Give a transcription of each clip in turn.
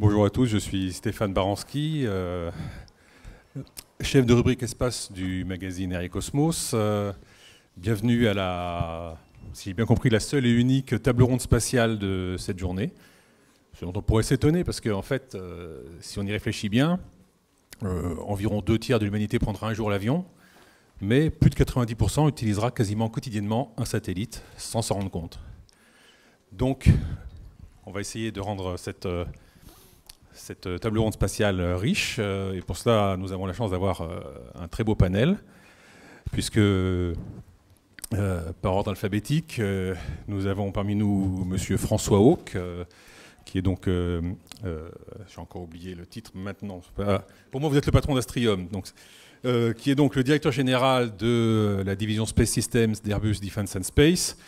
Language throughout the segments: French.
Bonjour à tous, je suis Stéphane Baranski, chef de rubrique Espace du magazine Air et Cosmos. Bienvenue à la, si j'ai bien compris, la seule et unique table ronde spatiale de cette journée. Ce dont on pourrait s'étonner parce qu'en fait, si on y réfléchit bien, environ 2/3 de l'humanité prendra un jour l'avion, mais plus de 90% utilisera quasiment quotidiennement un satellite sans s'en rendre compte. Donc, on va essayer de rendre cette table ronde spatiale riche, et pour cela, nous avons la chance d'avoir un très beau panel, puisque par ordre alphabétique, nous avons parmi nous Monsieur François Hauck, qui est donc, j'ai encore oublié le titre maintenant, pour moi vous êtes le patron d'Astrium, donc, qui est donc le directeur général de la division Space Systems d'Airbus Defence and Space.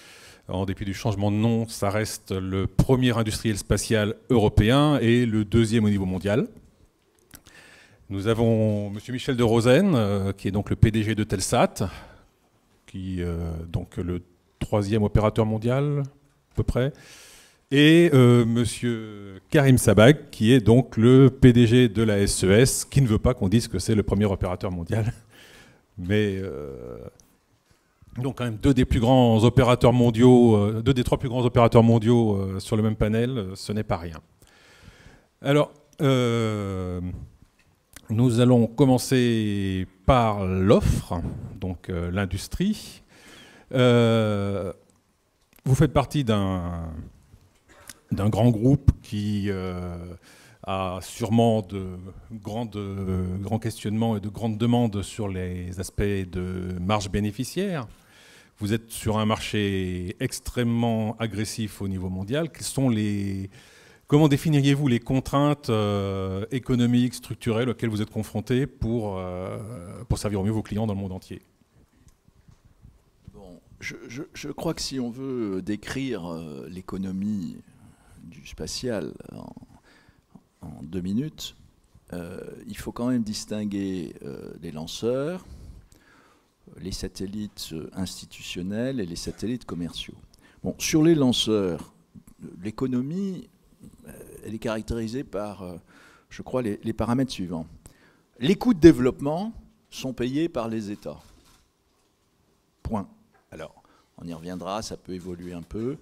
En dépit du changement de nom, ça reste le premier industriel spatial européen et le deuxième au niveau mondial. Nous avons M. Michel de Rosen, qui est donc le PDG de Telsat, qui est donc le 3e opérateur mondial, à peu près. Et M. Karim Sabag, qui est donc le PDG de la SES, qui ne veut pas qu'on dise que c'est le premier opérateur mondial. Mais... donc quand même deux des trois plus grands opérateurs mondiaux sur le même panel, ce n'est pas rien. Alors, nous allons commencer par l'offre, donc l'industrie. Vous faites partie d'un grand groupe qui a sûrement de grands questionnements et de grandes demandes sur les aspects de marge bénéficiaire. Vous êtes sur un marché extrêmement agressif au niveau mondial. Comment définiriez-vous les contraintes économiques, structurelles auxquelles vous êtes confrontés pour servir au mieux vos clients dans le monde entier? Bon, je crois que si on veut décrire l'économie du spatial en 2 minutes, il faut quand même distinguer les lanceurs, les satellites institutionnels et les satellites commerciaux. Bon, sur les lanceurs, l'économie, elle est caractérisée par, je crois, les paramètres suivants. Les coûts de développement sont payés par les États. Point. Alors, on y reviendra, ça peut évoluer un peu.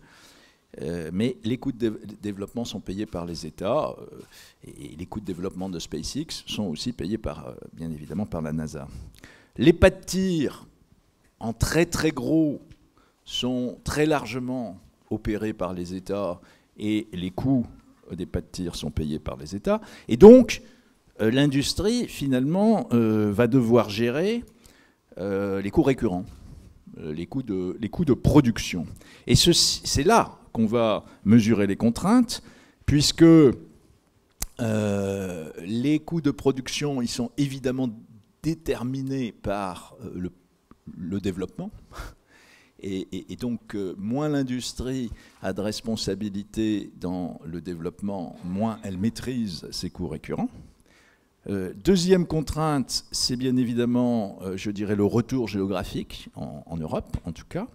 Mais les coûts de développement sont payés par les États et les coûts de développement de SpaceX sont aussi payés bien évidemment par la NASA. Les pas de tir en très très gros sont très largement opérés par les États et les coûts des pas de tir sont payés par les États. Et donc, l'industrie, finalement, va devoir gérer les coûts récurrents, les coûts de production. Et c'est là qu'on va mesurer les contraintes, puisque les coûts de production, ils sont évidemment déterminés par le développement. Et donc, moins l'industrie a de responsabilité dans le développement, moins elle maîtrise ses coûts récurrents. Deuxième contrainte, c'est bien évidemment, je dirais, le retour géographique, en Europe en tout cas,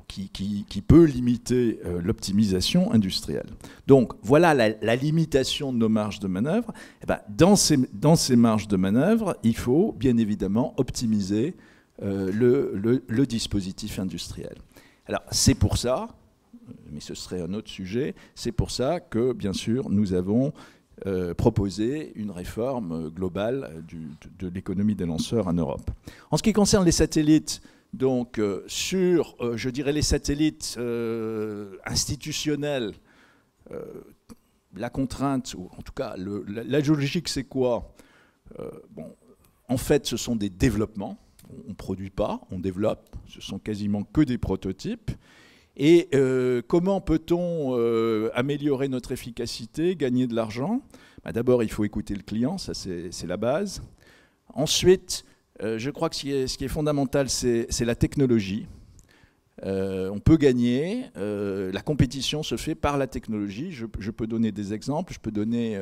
qui peut limiter l'optimisation industrielle. Donc voilà la limitation de nos marges de manœuvre. Et ben, dans ces marges de manœuvre, il faut bien évidemment optimiser le dispositif industriel. Alors c'est pour ça, mais ce serait un autre sujet, c'est pour ça que bien sûr nous avons proposé une réforme globale de l'économie des lanceurs en Europe. En ce qui concerne les satellites, donc sur, je dirais, les satellites institutionnels, la contrainte, ou en tout cas la logique, c'est quoi? Bon, en fait, ce sont des développements. On ne produit pas, on développe. Ce sont quasiment que des prototypes. Et comment peut-on améliorer notre efficacité, gagner de l'argent? D'abord, il faut écouter le client, ça c'est la base. Ensuite, je crois que ce qui est fondamental, c'est la technologie. On peut gagner, la compétition se fait par la technologie. Je peux donner des exemples, je peux donner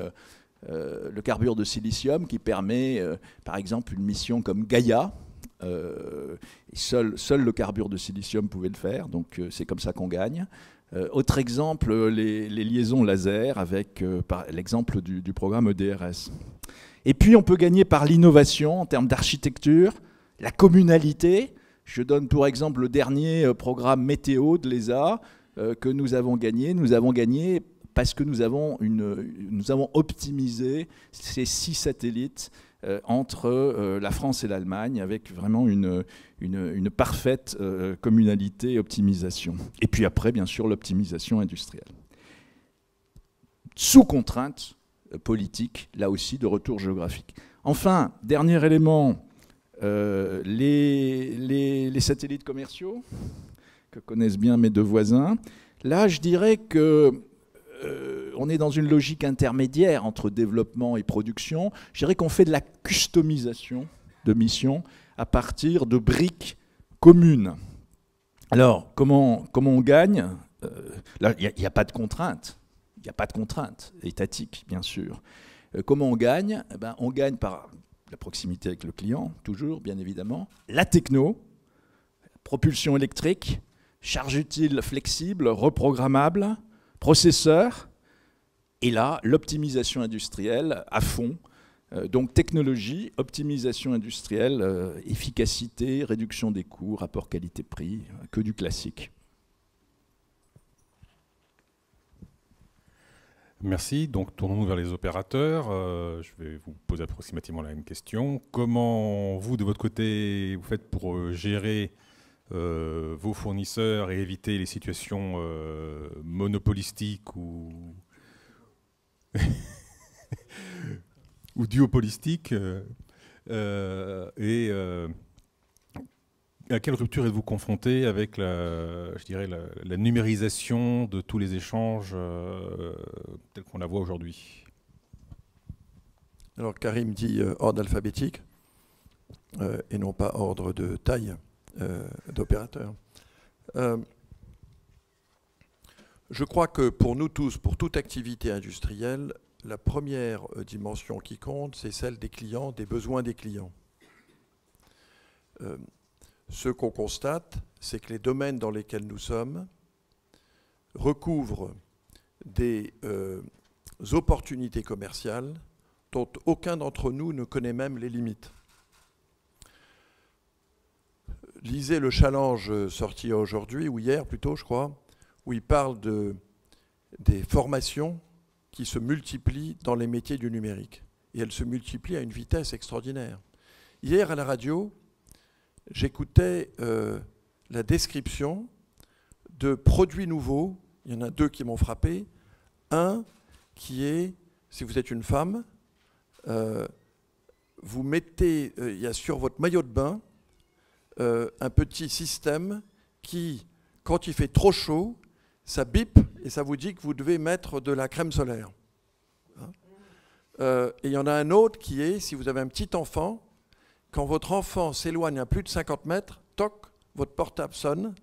le carbure de silicium qui permet, par exemple, une mission comme Gaïa, Seul le carbure de silicium pouvait le faire, donc c'est comme ça qu'on gagne. Autre exemple, les liaisons laser avec l'exemple du programme EDRS. Et puis on peut gagner par l'innovation en termes d'architecture, la communalité. Je donne pour exemple le dernier programme météo de l'ESA que nous avons gagné. Nous avons gagné parce que nous avons optimisé ces 6 satellites entre la France et l'Allemagne avec vraiment une parfaite communalité et optimisation. Et puis après, bien sûr, l'optimisation industrielle. Sous contrainte politique, là aussi, de retour géographique. Enfin, dernier élément, les satellites commerciaux, que connaissent bien mes 2 voisins. Là, je dirais que on est dans une logique intermédiaire entre développement et production. Je dirais qu'on fait de la customisation de missions à partir de briques communes. Alors, comment on gagne? Là, il n'y a pas de contrainte. Il n'y a pas de contrainte étatique, bien sûr. Comment on gagne? On gagne par la proximité avec le client, toujours, bien évidemment. La techno, propulsion électrique, charge utile flexible, reprogrammable, processeur, et là, l'optimisation industrielle à fond. Donc technologie, optimisation industrielle, efficacité, réduction des coûts, rapport qualité-prix, que du classique. Merci. Donc tournons-nous vers les opérateurs. Je vais vous poser approximativement la même question. Comment vous, de votre côté, vous faites pour gérer vos fournisseurs et éviter les situations monopolistiques ou ou duopolistiques à quelle rupture êtes-vous confronté avec la numérisation de tous les échanges tels qu'on la voit aujourd'hui? Alors Karim dit ordre alphabétique et non pas ordre de taille d'opérateur. Je crois que pour nous tous, pour toute activité industrielle, la première dimension qui compte, c'est celle des clients, des besoins des clients. Ce qu'on constate, c'est que les domaines dans lesquels nous sommes recouvrent des opportunités commerciales dont aucun d'entre nous ne connaît même les limites. Lisez le challenge sorti aujourd'hui, ou hier plutôt, je crois, où il parle des formations qui se multiplient dans les métiers du numérique. Et elles se multiplient à une vitesse extraordinaire. Hier, à la radio, j'écoutais la description de produits nouveaux. Il y en a 2 qui m'ont frappé. Un qui est, si vous êtes une femme, vous mettez, il y a sur votre maillot de bain un petit système qui, quand il fait trop chaud, ça bip et ça vous dit que vous devez mettre de la crème solaire. Et il y en a un autre qui est, si vous avez un petit enfant, quand votre enfant s'éloigne à plus de 50 mètres, toc, votre portable sonne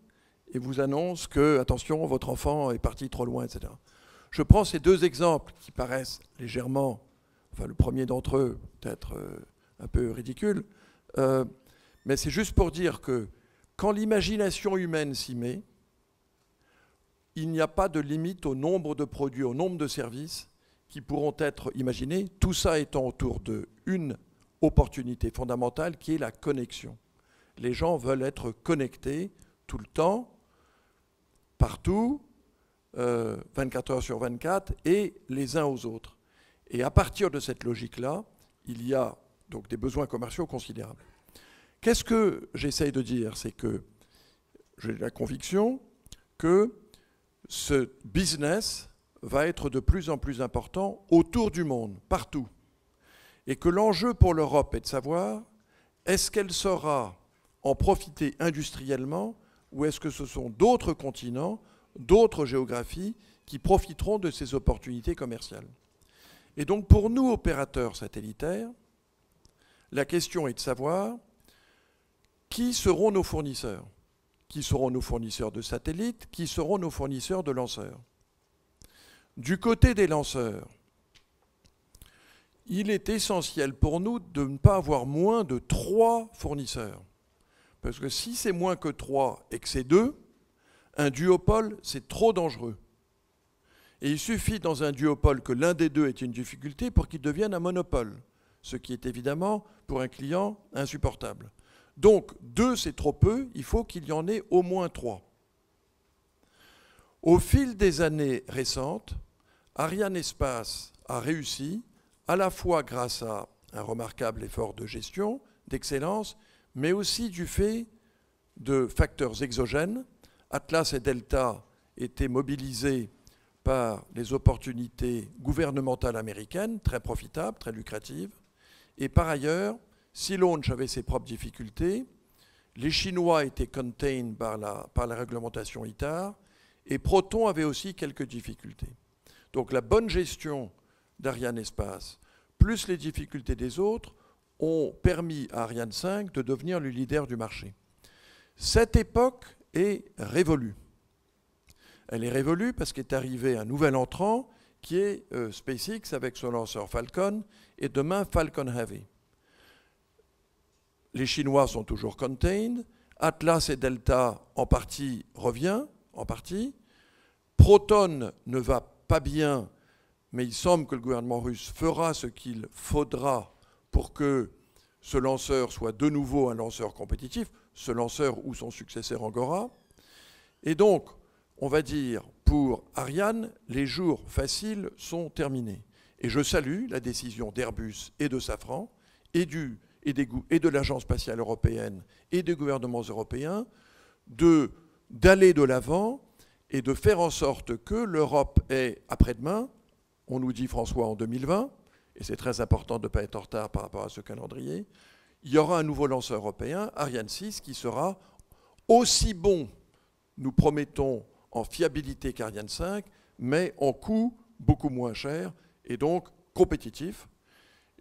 et vous annonce que, attention, votre enfant est parti trop loin, etc. Je prends ces 2 exemples qui paraissent légèrement, enfin le premier d'entre eux peut-être un peu ridicule, mais c'est juste pour dire que quand l'imagination humaine s'y met, il n'y a pas de limite au nombre de produits, au nombre de services qui pourront être imaginés, tout ça étant autour d'une opportunité fondamentale qui est la connexion. Les gens veulent être connectés tout le temps, partout, 24 heures sur 24, et les uns aux autres. Et à partir de cette logique-là, il y a donc des besoins commerciaux considérables. Qu'est-ce que j'essaye de dire? C'est que j'ai la conviction que ce business va être de plus en plus important autour du monde, partout. Et que l'enjeu pour l'Europe est de savoir, est-ce qu'elle saura en profiter industriellement ou est-ce que ce sont d'autres continents, d'autres géographies qui profiteront de ces opportunités commerciales? Et donc pour nous, opérateurs satellitaires, la question est de savoir qui seront nos fournisseurs. Qui seront nos fournisseurs de satellites? Qui seront nos fournisseurs de lanceurs? Du côté des lanceurs, il est essentiel pour nous de ne pas avoir moins de 3 fournisseurs. Parce que si c'est moins que 3 et que c'est 2, un duopole, c'est trop dangereux. Et il suffit dans un duopole que l'un des deux ait une difficulté pour qu'il devienne un monopole, ce qui est évidemment, pour un client, insupportable. Donc, 2, c'est trop peu, il faut qu'il y en ait au moins 3. Au fil des années récentes, Arianespace a réussi, à la fois grâce à un remarquable effort de gestion, d'excellence, mais aussi du fait de facteurs exogènes. Atlas et Delta étaient mobilisés par les opportunités gouvernementales américaines, très profitables, très lucratives. Et par ailleurs, Sea Launch avait ses propres difficultés, les Chinois étaient contained par la réglementation ITAR, et Proton avait aussi quelques difficultés. Donc la bonne gestion d'Arianespace, plus les difficultés des autres, ont permis à Ariane 5 de devenir le leader du marché. Cette époque est révolue. Elle est révolue parce qu'est arrivé un nouvel entrant qui est SpaceX avec son lanceur Falcon et demain Falcon Heavy. Les Chinois sont toujours contained. Atlas et Delta en partie revient, en partie. Proton ne va pas bien, mais il semble que le gouvernement russe fera ce qu'il faudra pour que ce lanceur soit de nouveau un lanceur compétitif, ce lanceur ou son successeur Angora. Et donc, on va dire, pour Ariane, les jours faciles sont terminés. Et je salue la décision d'Airbus et de Safran et de l'Agence spatiale européenne et des gouvernements européens d'aller de l'avant et de faire en sorte que l'Europe ait, après-demain, on nous dit François en 2020, et c'est très important de ne pas être en retard par rapport à ce calendrier, il y aura un nouveau lanceur européen, Ariane 6, qui sera aussi bon, nous promettons, en fiabilité qu'Ariane 5, mais en coût beaucoup moins cher et donc compétitif.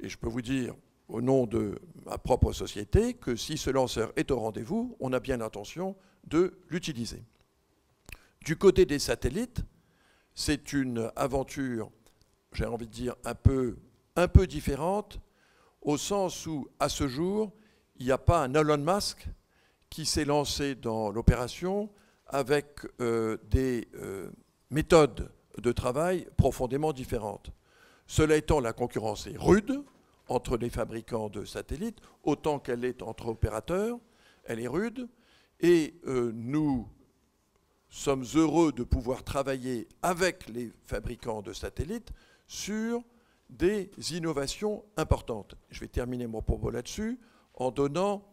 Et je peux vous dire, au nom de ma propre société, que si ce lanceur est au rendez-vous, on a bien l'intention de l'utiliser. Du côté des satellites, c'est une aventure, j'ai envie de dire, un peu différente, au sens où, à ce jour, il n'y a pas un Elon Musk qui s'est lancé dans l'opération avec des méthodes de travail profondément différentes. Cela étant, la concurrence est rude entre les fabricants de satellites, autant qu'elle est entre opérateurs, elle est rude, et nous sommes heureux de pouvoir travailler avec les fabricants de satellites sur des innovations importantes. Je vais terminer mon propos là-dessus en donnant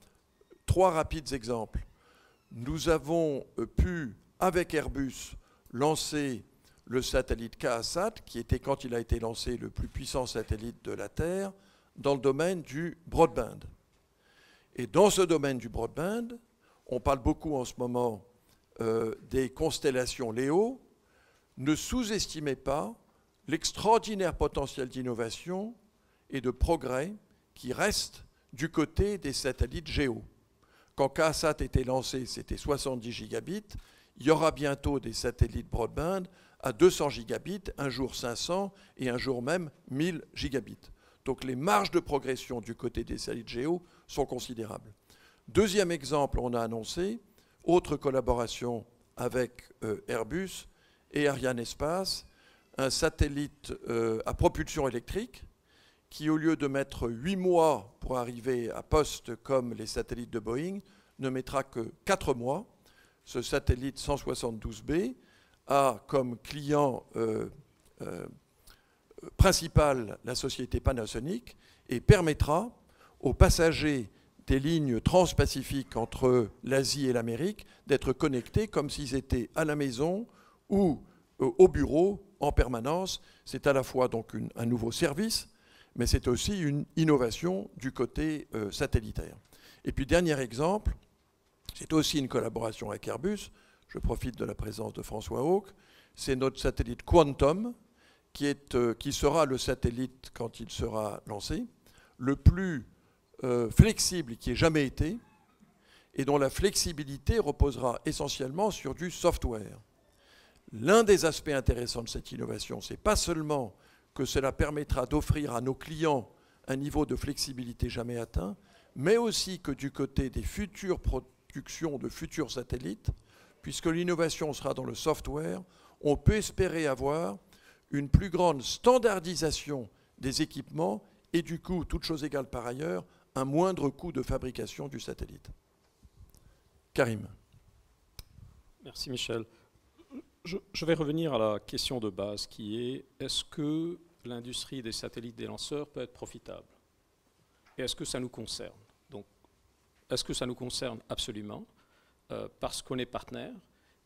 3 rapides exemples. Nous avons pu, avec Airbus, lancer le satellite KASAT, qui était, quand il a été lancé, le plus puissant satellite de la Terre, dans le domaine du broadband. Et dans ce domaine du broadband, on parle beaucoup en ce moment des constellations Léo. Ne sous-estimez pas l'extraordinaire potentiel d'innovation et de progrès qui reste du côté des satellites géo. Quand KASAT était lancé, c'était 70 gigabits. Il y aura bientôt des satellites broadband à 200 gigabits, un jour 500 et un jour même 1000 gigabits. Donc les marges de progression du côté des satellites géo sont considérables. Deuxième exemple, on a annoncé, autre collaboration avec Airbus et Arianespace, un satellite à propulsion électrique qui, au lieu de mettre 8 mois pour arriver à poste comme les satellites de Boeing, ne mettra que 4 mois. Ce satellite 172B a comme client principal la société Panasonic et permettra aux passagers des lignes transpacifiques entre l'Asie et l'Amérique d'être connectés comme s'ils étaient à la maison ou au bureau en permanence. C'est à la fois donc un nouveau service, mais c'est aussi une innovation du côté satellitaire. Et puis, dernier exemple, c'est aussi une collaboration avec Airbus. Je profite de la présence de François Hauck. C'est notre satellite Quantum, qui sera le satellite, quand il sera lancé, le plus flexible qui ait jamais été, et dont la flexibilité reposera essentiellement sur du software. L'un des aspects intéressants de cette innovation, c'est pas seulement que cela permettra d'offrir à nos clients un niveau de flexibilité jamais atteint, mais aussi que du côté des futurs production de futurs satellites, puisque l'innovation sera dans le software, on peut espérer avoir une plus grande standardisation des équipements et du coup, toute chose égale par ailleurs, un moindre coût de fabrication du satellite. Karim. Merci Michel. Je vais revenir à la question de base qui est, est-ce que l'industrie des satellites des lanceurs peut être profitable? Et est-ce que ça nous concerne? Donc, est-ce que ça nous concerne? Absolument, parce qu'on est partenaire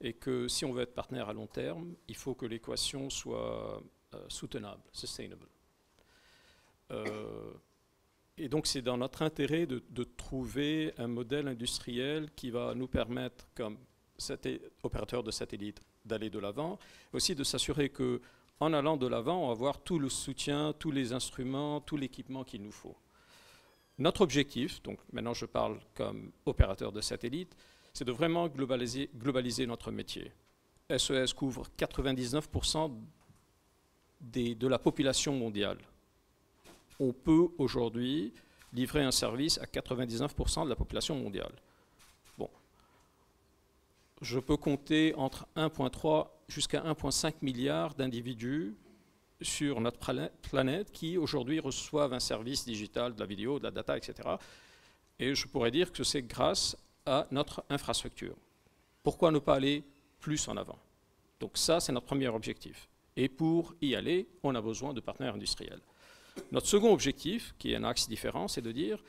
et que si on veut être partenaire à long terme, il faut que l'équation soit soutenable, sustainable. Et donc c'est dans notre intérêt de trouver un modèle industriel qui va nous permettre, comme opérateur de satellite, d'aller de l'avant, aussi de s'assurer qu'en allant de l'avant, on va avoir tout le soutien, tous les instruments, tout l'équipement qu'il nous faut. Notre objectif, donc maintenant je parle comme opérateur de satellite, c'est de vraiment globaliser notre métier. SES couvre 99% de la population mondiale. On peut aujourd'hui livrer un service à 99% de la population mondiale. Bon. Je peux compter entre 1,3 jusqu'à 1,5 milliard d'individus sur notre planète qui aujourd'hui reçoivent un service digital, de la vidéo, de la data, etc. Et je pourrais dire que c'est grâce à notre infrastructure. Pourquoi ne pas aller plus en avant? Donc ça, c'est notre premier objectif. Et pour y aller, on a besoin de partenaires industriels. Notre second objectif, qui est un axe différent, c'est de dire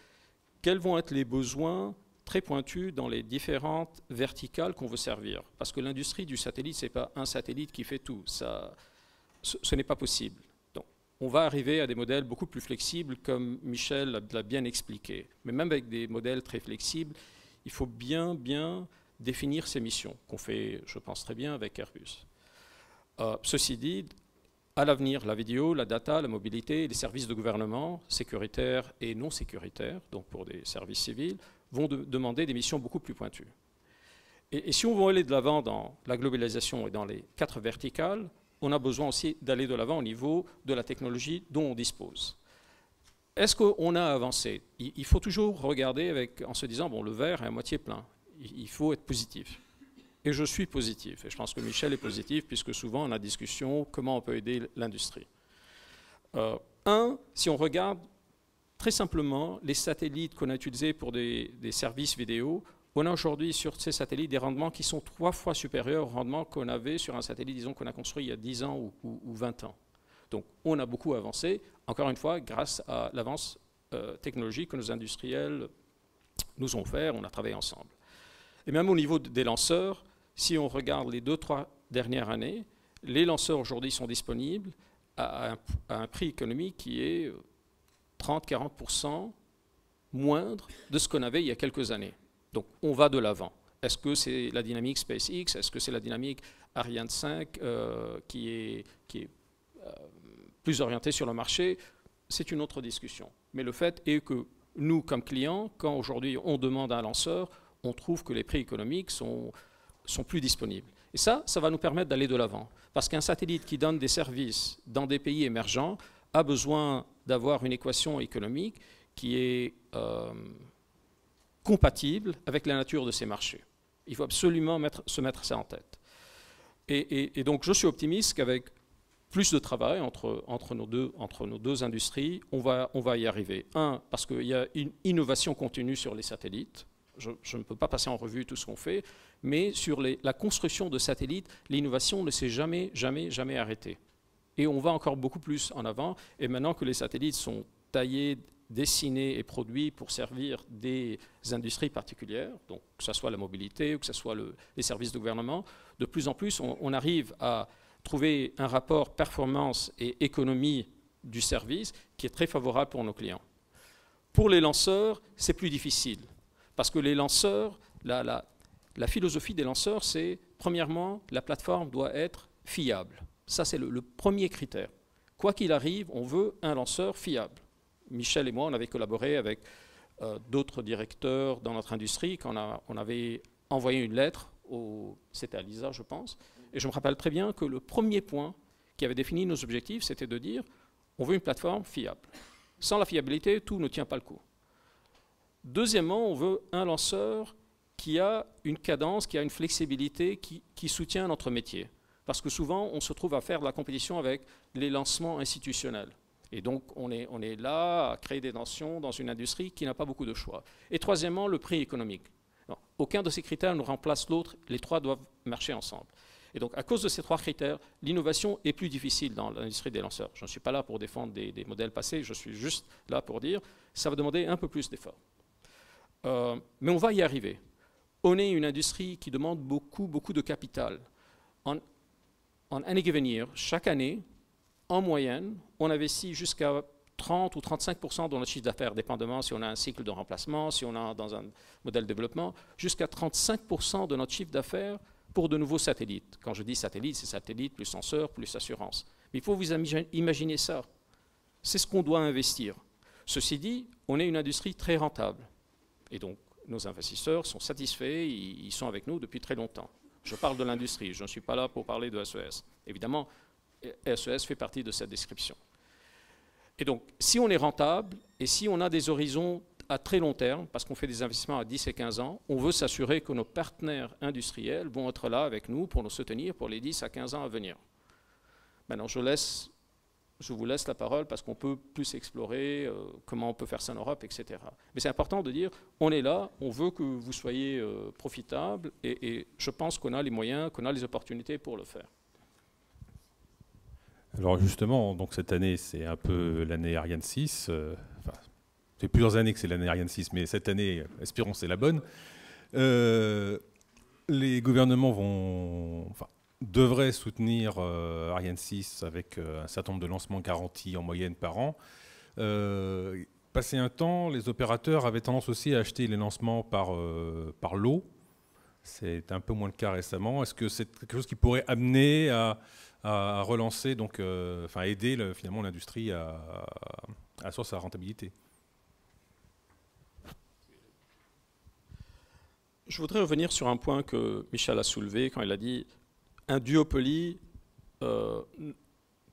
quels vont être les besoins très pointus dans les différentes verticales qu'on veut servir. Parce que l'industrie du satellite, ce n'est pas un satellite qui fait tout. Ce n'est pas possible. Donc, on va arriver à des modèles beaucoup plus flexibles, comme Michel l'a bien expliqué. Mais même avec des modèles très flexibles, il faut bien définir ces missions, qu'on fait, je pense, très bien avec Airbus. Ceci dit, à l'avenir, la vidéo, la data, la mobilité, les services de gouvernement, sécuritaires et non sécuritaires, donc pour des services civils, vont demander des missions beaucoup plus pointues. Et si on veut aller de l'avant dans la globalisation et dans les 4 verticales, on a besoin aussi d'aller de l'avant au niveau de la technologie dont on dispose. Est-ce qu'on a avancé? Il faut toujours regarder en se disant, bon, le verre est à moitié plein. Il faut être positif. Et je suis positif. Et je pense que Michel est positif, puisque souvent on a discussion comment on peut aider l'industrie. Si on regarde très simplement les satellites qu'on a utilisés pour des services vidéo, on a aujourd'hui sur ces satellites des rendements qui sont 3 fois supérieurs aux rendements qu'on avait sur un satellite, disons, qu'on a construit il y a 10 ans ou 20 ans. Donc on a beaucoup avancé, encore une fois, grâce à l'avance technologique que nos industriels nous ont fait, on a travaillé ensemble. Et même au niveau des lanceurs, si on regarde les 2-3 dernières années, les lanceurs aujourd'hui sont disponibles à un prix économique qui est 30-40% moindre de ce qu'on avait il y a quelques années. Donc on va de l'avant. Est-ce que c'est la dynamique SpaceX? Est-ce que c'est la dynamique Ariane 5 qui est plus orientée sur le marché? C'est une autre discussion. Mais le fait est que nous, comme clients, quand aujourd'hui on demande à un lanceur, on trouve que les prix économiques sont plus disponibles. Et ça va nous permettre d'aller de l'avant. Parce qu'un satellite qui donne des services dans des pays émergents a besoin d'avoir une équation économique qui est compatible avec la nature de ces marchés. Il faut absolument se mettre ça en tête. Et donc je suis optimiste qu'avec plus de travail entre nos deux industries, on va y arriver. Parce qu'il y a une innovation continue sur les satellites. Je ne peux pas passer en revue tout ce qu'on fait, mais sur la construction de satellites, l'innovation ne s'est jamais arrêtée. Et on va encore beaucoup plus en avant. Et maintenant que les satellites sont taillés, dessinés et produits pour servir des industries particulières, donc que ce soit la mobilité ou que ce soit les services de gouvernement, de plus en plus, on arrive à trouver un rapport performance et économie du service qui est très favorable pour nos clients. Pour les lanceurs, c'est plus difficile. Parce que les lanceurs, la philosophie des lanceurs, c'est, premièrement, la plateforme doit être fiable. Ça, c'est le premier critère. Quoi qu'il arrive, on veut un lanceur fiable. Michel et moi, on avait collaboré avec d'autres directeurs dans notre industrie quand on avait envoyé une lettre, c'était à Lisa, je pense, et je me rappelle très bien que le premier point qui avait défini nos objectifs, c'était de dire, on veut une plateforme fiable. Sans la fiabilité, tout ne tient pas le coup. Deuxièmement, on veut un lanceur qui a une cadence, qui a une flexibilité qui soutient notre métier. Parce que souvent, on se trouve à faire de la compétition avec les lancements institutionnels. Et donc, on est là à créer des tensions dans une industrie qui n'a pas beaucoup de choix. Et troisièmement, le prix économique. Non, aucun de ces critères ne remplace l'autre, les trois doivent marcher ensemble. Et donc, à cause de ces trois critères, l'innovation est plus difficile dans l'industrie des lanceurs. Je ne suis pas là pour défendre des modèles passés, je suis juste là pour dire que ça va demander un peu plus d'efforts. Mais on va y arriver. On est une industrie qui demande beaucoup, beaucoup de capital. En any given year, chaque année, en moyenne, on investit jusqu'à 30 ou 35% dans notre chiffre d'affaires, dépendamment si on a un cycle de remplacement, si on a dans un modèle de développement, jusqu'à 35% de notre chiffre d'affaires pour de nouveaux satellites. Quand je dis satellites, c'est satellites plus senseurs, plus assurance. Mais il faut vous imaginer ça. C'est ce qu'on doit investir. Ceci dit, on est une industrie très rentable. Et donc, nos investisseurs sont satisfaits, ils sont avec nous depuis très longtemps. Je parle de l'industrie, je ne suis pas là pour parler de SES. Évidemment, SES fait partie de cette description. Et donc, si on est rentable et si on a des horizons à très long terme, parce qu'on fait des investissements à 10 et 15 ans, on veut s'assurer que nos partenaires industriels vont être là avec nous pour nous soutenir pour les 10 à 15 ans à venir. Maintenant, je vous laisse la parole parce qu'on peut plus explorer comment on peut faire ça en Europe, etc. Mais c'est important de dire, on est là, on veut que vous soyez profitables et je pense qu'on a les moyens, qu'on a les opportunités pour le faire. Alors justement, donc cette année, c'est un peu l'année Ariane 6. Enfin, ça fait plusieurs années que c'est l'année Ariane 6, mais cette année, espérons, c'est la bonne. Les gouvernements devraient soutenir Ariane 6 avec un certain nombre de lancements garantis en moyenne par an. Passé un temps, les opérateurs avaient tendance aussi à acheter les lancements par lot. C'est un peu moins le cas récemment. Est-ce que c'est quelque chose qui pourrait amener à relancer, donc, aider finalement l'industrie à assurer sa rentabilité? Je voudrais revenir sur un point que Michel a soulevé quand il a dit un duopoly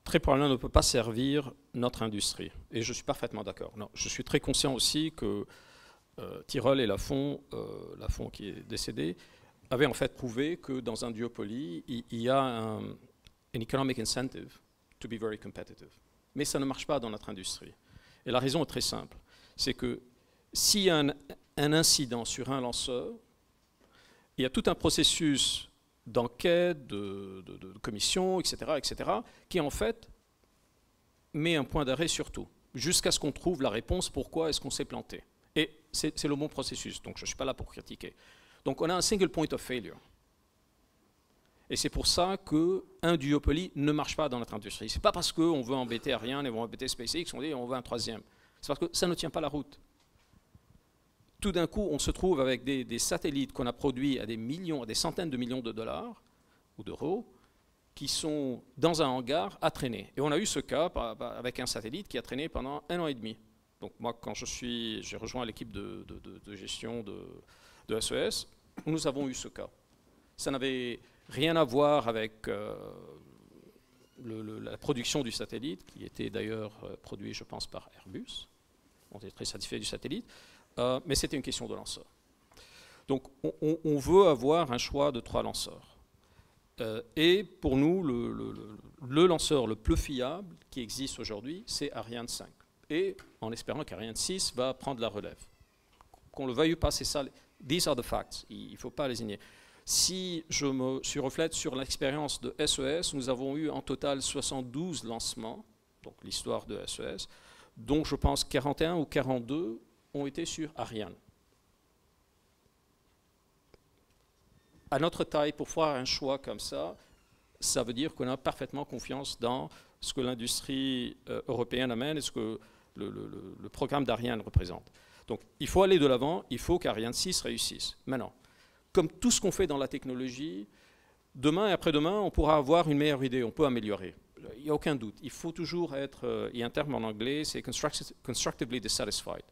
très probablement ne peut pas servir notre industrie. Et je suis parfaitement d'accord. Non, je suis très conscient aussi que Tyrol et Lafon qui est décédé, avaient en fait prouvé que dans un duopoly, il y a un economic incentive to be very competitive. Mais ça ne marche pas dans notre industrie. Et la raison est très simple. C'est que s'il y a un incident sur un lanceur, il y a tout un processus d'enquête, de commission, etc., qui en fait met un point d'arrêt sur tout, jusqu'à ce qu'on trouve la réponse pourquoi est-ce qu'on s'est planté. Et c'est le bon processus, donc je ne suis pas là pour critiquer. Donc on a un single point of failure. Et c'est pour ça qu'un duopoly ne marche pas dans notre industrie. Ce n'est pas parce qu'on veut embêter Ariane et on veut embêter SpaceX qu'on dit on veut un troisième. C'est parce que ça ne tient pas la route. Tout d'un coup, on se trouve avec des satellites qu'on a produits à des millions, à des centaines de millions de dollars ou d'euros, qui sont dans un hangar à traîner. Et on a eu ce cas avec un satellite qui a traîné pendant 1 an et demi. Donc moi, quand j'ai rejoint l'équipe de gestion de SES, nous avons eu ce cas. Ça n'avait rien à voir avec la production du satellite, qui était d'ailleurs produit, je pense, par Airbus. On était très satisfait du satellite. Mais c'était une question de lanceur. Donc on veut avoir un choix de 3 lanceurs. Et pour nous, le lanceur le plus fiable qui existe aujourd'hui, c'est Ariane 5. Et en espérant qu'Ariane 6 va prendre la relève. Qu'on le veuille ou pas, c'est ça. These are the facts. Il ne faut pas les ignorer. Si je me reflète sur l'expérience de SES, nous avons eu en total 72 lancements, donc l'histoire de SES, dont je pense 41 ou 42 ont été sur Ariane. À notre taille, pour faire un choix comme ça, ça veut dire qu'on a parfaitement confiance dans ce que l'industrie européenne amène et ce que le programme d'Ariane représente. Donc il faut aller de l'avant, il faut qu'Ariane 6 réussisse. Maintenant, comme tout ce qu'on fait dans la technologie, demain et après-demain, on pourra avoir une meilleure idée, on peut améliorer. Il n'y a aucun doute. Il faut toujours être, il y a un terme en anglais, c'est constructively dissatisfied.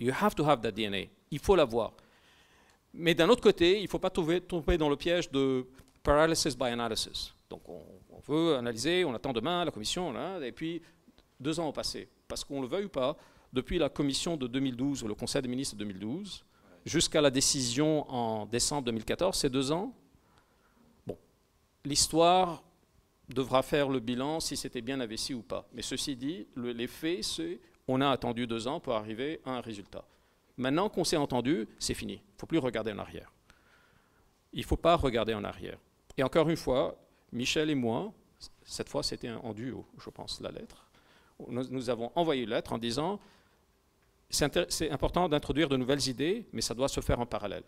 You have to have that DNA. Il faut l'avoir. Mais d'un autre côté, il ne faut pas tomber dans le piège de paralysis by analysis. Donc on veut analyser, on attend demain la commission, et puis 2 ans ont passé. Parce qu'on le veuille ou pas, depuis la commission de 2012, ou le Conseil des ministres de 2012, jusqu'à la décision en décembre 2014, c'est 2 ans. Bon, l'histoire devra faire le bilan si c'était bien investi ou pas. Mais ceci dit, les faits, c'est on a attendu 2 ans pour arriver à un résultat. Maintenant qu'on s'est entendu, c'est fini. Il ne faut plus regarder en arrière. Il ne faut pas regarder en arrière. Et encore une fois, Michel et moi, cette fois c'était en duo, je pense, la lettre. Nous avons envoyé une lettre en disant c'est important d'introduire de nouvelles idées, mais ça doit se faire en parallèle.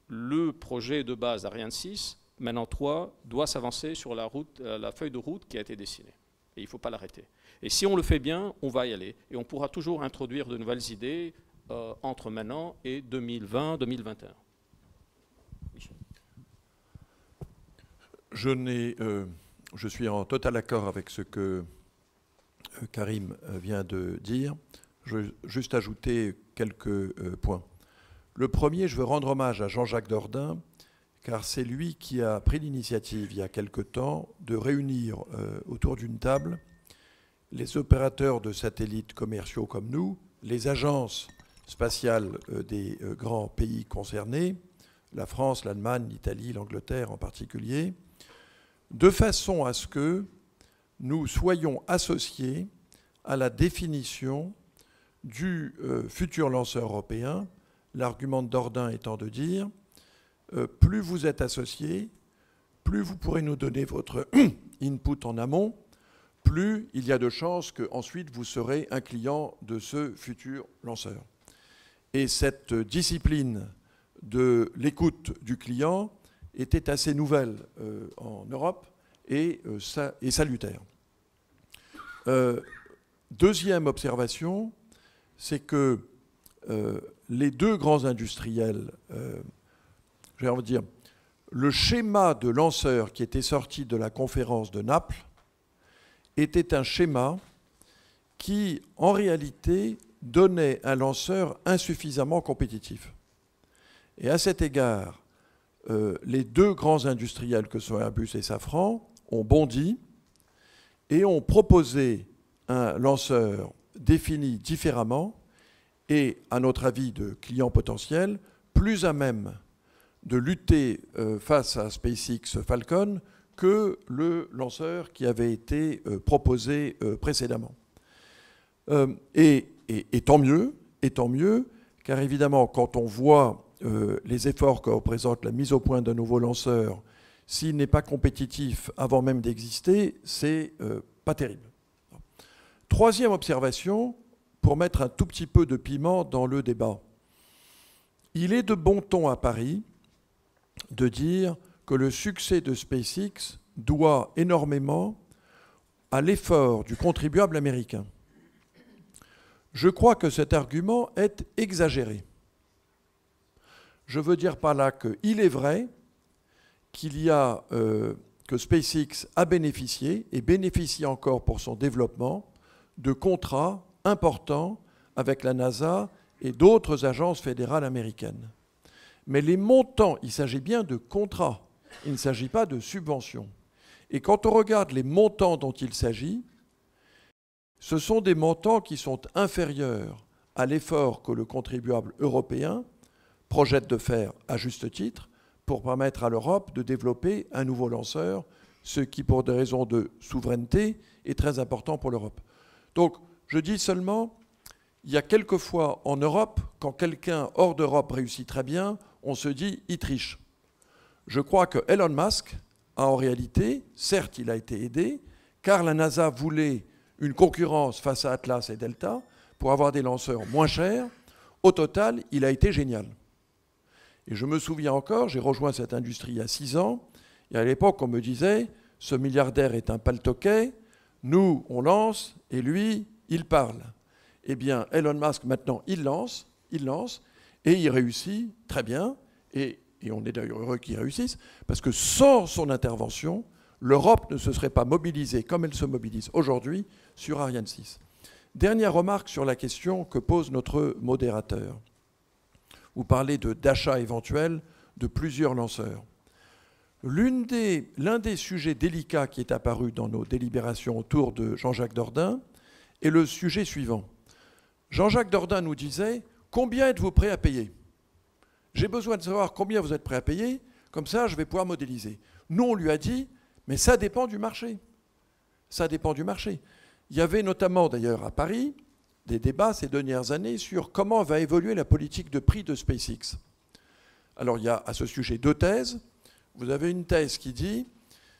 Le projet de base Ariane 6, maintenant 3, doit s'avancer sur la feuille de route qui a été dessinée. Et il ne faut pas l'arrêter. Et si on le fait bien, on va y aller. Et on pourra toujours introduire de nouvelles idées entre maintenant et 2020-2021. Je suis en total accord avec ce que Karim vient de dire. Je veux juste ajouter quelques points. Le premier, je veux rendre hommage à Jean-Jacques Dordain, car c'est lui qui a pris l'initiative, il y a quelque temps, de réunir autour d'une table les opérateurs de satellites commerciaux comme nous, les agences spatiales des grands pays concernés, la France, l'Allemagne, l'Italie, l'Angleterre en particulier, de façon à ce que nous soyons associés à la définition du futur lanceur européen, l'argument de Dordain étant de dire plus vous êtes associés, plus vous pourrez nous donner votre input en amont, plus il y a de chances qu'ensuite vous serez un client de ce futur lanceur. Et cette discipline de l'écoute du client était assez nouvelle en Europe et salutaire. Deuxième observation, c'est que les deux grands industriels, j'ai envie de dire, le schéma de lanceur qui était sorti de la conférence de Naples était un schéma qui, en réalité, donnait un lanceur insuffisamment compétitif. Et à cet égard, les deux grands industriels que sont Airbus et Safran ont bondi et ont proposé un lanceur défini différemment et, à notre avis de clients potentiels, plus à même de lutter face à SpaceX Falcon que le lanceur qui avait été proposé précédemment. Et tant mieux, car évidemment, quand on voit les efforts que représente la mise au point d'un nouveau lanceur, s'il n'est pas compétitif avant même d'exister, c'est pas terrible. Troisième observation, pour mettre un tout petit peu de piment dans le débat. Il est de bon ton à Paris de dire que le succès de SpaceX doit énormément à l'effort du contribuable américain. Je crois que cet argument est exagéré. Je veux dire par là qu'il est vrai que SpaceX a bénéficié et bénéficie encore pour son développement de contrats importants avec la NASA et d'autres agences fédérales américaines. Mais les montants, il s'agit bien de contrats, il ne s'agit pas de subventions. Et quand on regarde les montants dont il s'agit, ce sont des montants qui sont inférieurs à l'effort que le contribuable européen projette de faire à juste titre pour permettre à l'Europe de développer un nouveau lanceur, ce qui, pour des raisons de souveraineté, est très important pour l'Europe. Donc, je dis seulement, il y a quelquefois en Europe, quand quelqu'un hors d'Europe réussit très bien, on se dit « il triche ». Je crois que Elon Musk a en réalité, certes, il a été aidé, car la NASA voulait une concurrence face à Atlas et Delta pour avoir des lanceurs moins chers. Au total, il a été génial. Et je me souviens encore, j'ai rejoint cette industrie il y a 6 ans, et à l'époque, on me disait « ce milliardaire est un paltoquet, nous, on lance, et lui, il parle ». Eh bien, Elon Musk, maintenant, il lance, et il réussit très bien, et on est d'ailleurs heureux qu'il réussisse, parce que sans son intervention, l'Europe ne se serait pas mobilisée comme elle se mobilise aujourd'hui sur Ariane 6. Dernière remarque sur la question que pose notre modérateur. Vous parlez d'achat éventuel de plusieurs lanceurs. L'un des sujets délicats qui est apparu dans nos délibérations autour de Jean-Jacques Dordain est le sujet suivant. Jean-Jacques Dordain nous disait « Combien êtes-vous prêt à payer ?» j'ai besoin de savoir combien vous êtes prêt à payer, comme ça je vais pouvoir modéliser. Nous, on lui a dit, mais ça dépend du marché. Ça dépend du marché. Il y avait notamment d'ailleurs à Paris des débats ces dernières années sur comment va évoluer la politique de prix de SpaceX. Alors il y a à ce sujet 2 thèses. Vous avez une thèse qui dit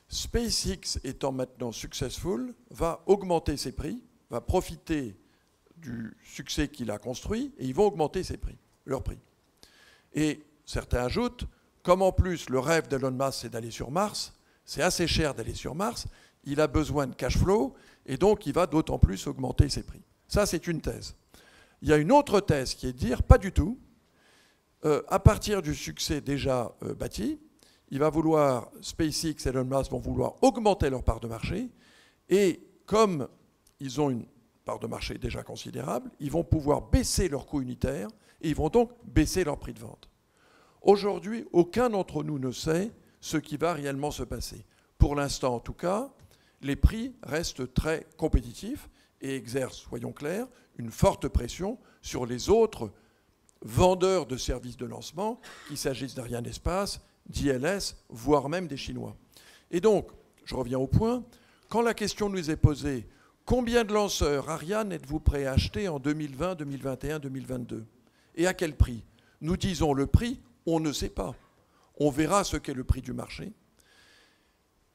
SpaceX étant maintenant successful va augmenter ses prix, va profiter du succès qu'il a construit et ils vont augmenter ses prix, leurs prix. Et certains ajoutent, comme en plus le rêve d'Elon Musk c'est d'aller sur Mars, c'est assez cher d'aller sur Mars, il a besoin de cash flow et donc il va d'autant plus augmenter ses prix. Ça c'est une thèse. Il y a une autre thèse qui est de dire pas du tout, à partir du succès déjà bâti, il va vouloir, SpaceX et Elon Musk vont vouloir augmenter leur part de marché et comme ils ont une part de marché déjà considérable, ils vont pouvoir baisser leurs coûts unitaires et ils vont donc baisser leur prix de vente. Aujourd'hui, aucun d'entre nous ne sait ce qui va réellement se passer. Pour l'instant, en tout cas, les prix restent très compétitifs et exercent, soyons clairs, une forte pression sur les autres vendeurs de services de lancement, qu'il s'agisse d'Arianespace, d'ILS, voire même des Chinois. Et donc, je reviens au point, quand la question nous est posée, combien de lanceurs Ariane êtes-vous prêt à acheter en 2020, 2021, 2022 ? Et à quel prix ? Nous disons le prix, on ne sait pas. On verra ce qu'est le prix du marché.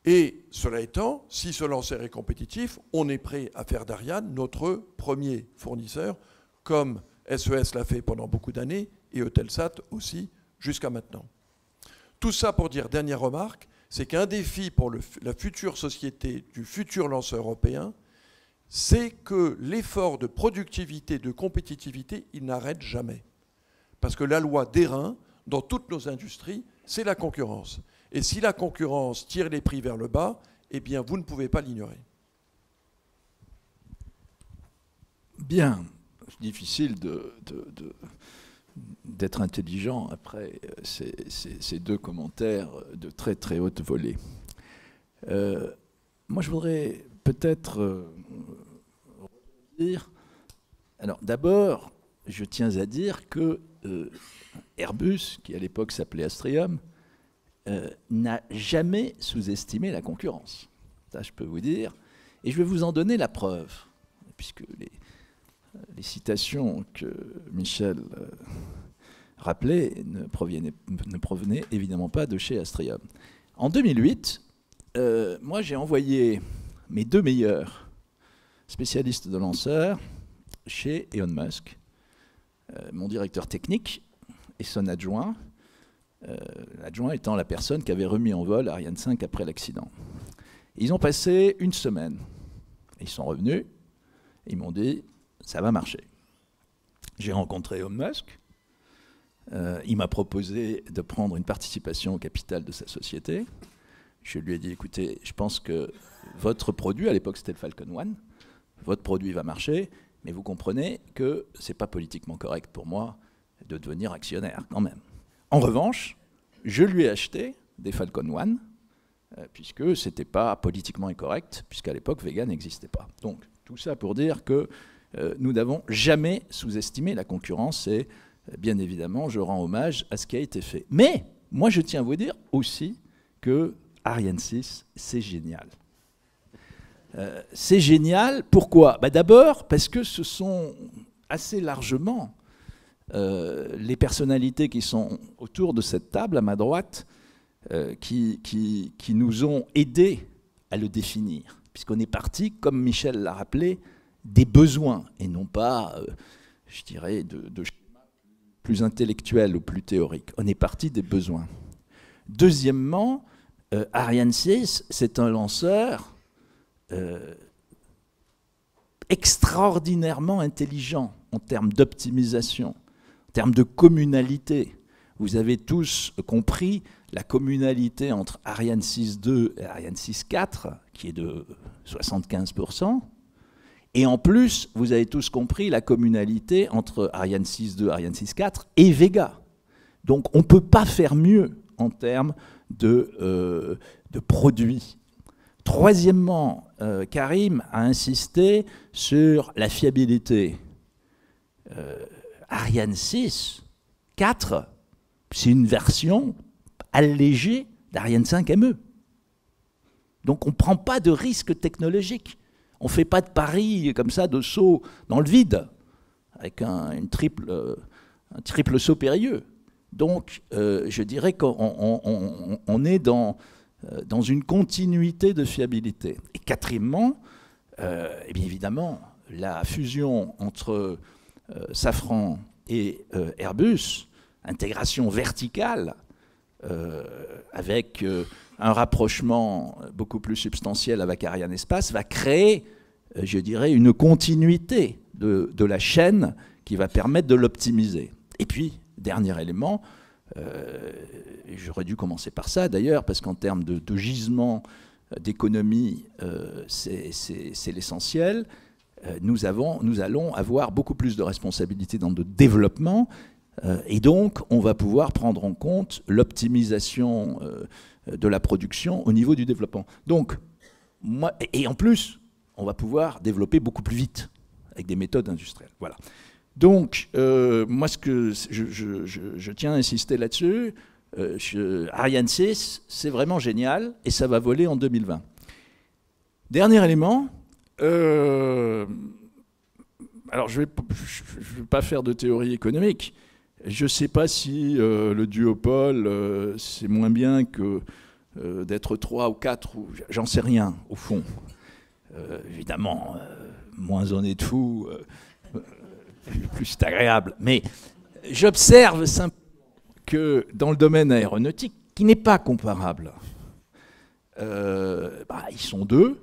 Et cela étant, si ce lanceur est compétitif, on est prêt à faire d'Ariane notre premier fournisseur, comme SES l'a fait pendant beaucoup d'années, et Eutelsat aussi, jusqu'à maintenant. Tout ça pour dire, dernière remarque, c'est qu'un défi pour la future société du futur lanceur européen, c'est que l'effort de productivité, de compétitivité, il n'arrête jamais. Parce que la loi d'airain, dans toutes nos industries, c'est la concurrence. Et si la concurrence tire les prix vers le bas, eh bien, vous ne pouvez pas l'ignorer. Bien, c'est difficile d'être intelligent après ces 2 commentaires de très très haute volée. Moi, je voudrais peut-être dire... Alors, d'abord, je tiens à dire que Airbus, qui à l'époque s'appelait Astrium, n'a jamais sous-estimé la concurrence. Ça, je peux vous dire. Et je vais vous en donner la preuve, puisque les citations que Michel rappelait ne provenaient évidemment pas de chez Astrium. En 2008, moi j'ai envoyé mes 2 meilleurs spécialistes de lanceurs chez Elon Musk, mon directeur technique et son adjoint, l'adjoint étant la personne qui avait remis en vol Ariane 5 après l'accident. Ils ont passé 1 semaine. Ils sont revenus, ils m'ont dit ça va marcher. J'ai rencontré Elon Musk, il m'a proposé de prendre une participation au capital de sa société. Je lui ai dit écoutez, je pense que votre produit, à l'époque c'était le Falcon 1, votre produit va marcher, mais vous comprenez que ce n'est pas politiquement correct pour moi de devenir actionnaire quand même. En revanche, je lui ai acheté des Falcon 1, puisque ce n'était pas politiquement incorrect, puisqu'à l'époque, Vega n'existait pas. Donc, tout ça pour dire que nous n'avons jamais sous-estimé la concurrence, et bien évidemment, je rends hommage à ce qui a été fait. Mais, moi, je tiens à vous dire aussi que Ariane 6, c'est génial. C'est génial, pourquoi ? D'abord, parce que ce sont assez largement les personnalités qui sont autour de cette table, à ma droite, qui nous ont aidés à le définir. Puisqu'on est parti, comme Michel l'a rappelé, des besoins, et non pas, je dirais, de schémas plus intellectuels ou plus théoriques. On est parti des besoins. Deuxièmement, Ariane 6, c'est un lanceur extraordinairement intelligent en termes d'optimisation, en termes de communalité. Vous avez tous compris la communalité entre Ariane 6.2 et Ariane 6.4, qui est de 75%. Et en plus, vous avez tous compris la communalité entre Ariane 6.2, Ariane 6.4 et Vega. Donc on ne peut pas faire mieux en termes de produits. Troisièmement, Karim a insisté sur la fiabilité. Ariane 6, 4, c'est une version allégée d'Ariane 5 ME. Donc on ne prend pas de risque technologique. On ne fait pas de pari comme ça, de saut dans le vide, avec un triple saut périlleux. Donc je dirais qu'on est dans une continuité de fiabilité. Et quatrièmement, eh bien évidemment, la fusion entre Safran et Airbus, intégration verticale, avec un rapprochement beaucoup plus substantiel avec Arianespace, va créer, je dirais, une continuité de la chaîne qui va permettre de l'optimiser. Et puis, dernier élément, j'aurais dû commencer par ça d'ailleurs, parce qu'en termes de gisement, d'économie, c'est l'essentiel. Nous allons avoir beaucoup plus de responsabilités dans le développement, et donc on va pouvoir prendre en compte l'optimisation de la production au niveau du développement. Donc, et en plus, on va pouvoir développer beaucoup plus vite avec des méthodes industrielles. Voilà. Donc, moi, ce que je tiens à insister là-dessus, Ariane 6, c'est vraiment génial, et ça va voler en 2020. Dernier élément, alors je ne vais pas faire de théorie économique. Je ne sais pas si le duopole, c'est moins bien que d'être 3 ou 4, j'en sais rien, au fond. Évidemment, moins on est de fous, plus c'est agréable. Mais j'observe simplement que dans le domaine aéronautique, qui n'est pas comparable, ils sont deux,